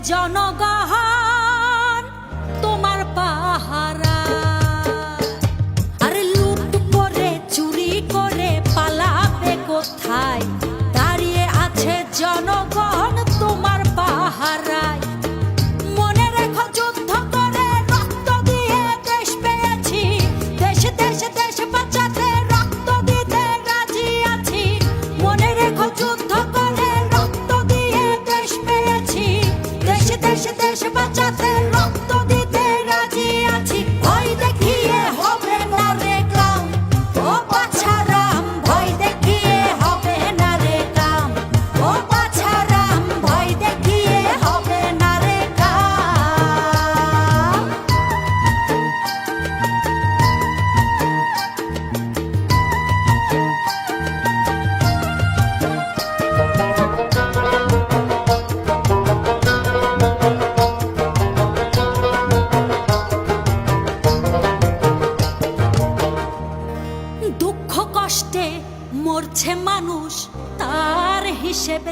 জনগণ তোমার পাহারা, আরে লুট করে চুরি করে পালাবে কোথায়? দাঁড়িয়ে আছে জনগণ তোমার পাহারায়। মনে রেখো যুদ্ধ করে রক্ত দিয়ে দেশ পেয়েছি, দেশ দেশ দেশ বাঁচাতে রক্ত দিতে রাজি আছি। মনে রেখো যুদ্ধ করে রক্ত দিয়ে দেশ পেয়েছি, দেশ দেশ দেশ বাঁচাতে রক্ত দিতে রাজি আছি। ভয় দেখিয়ে হবে না রে কাম, ও বাছারাম ভয় দেখিয়ে হবে না রে কাম, ও বাছারাম ভয় দেখিয়ে হবে না রে কাম। দুঃখ কষ্টে মরছে মানুষ, তার হিসেবে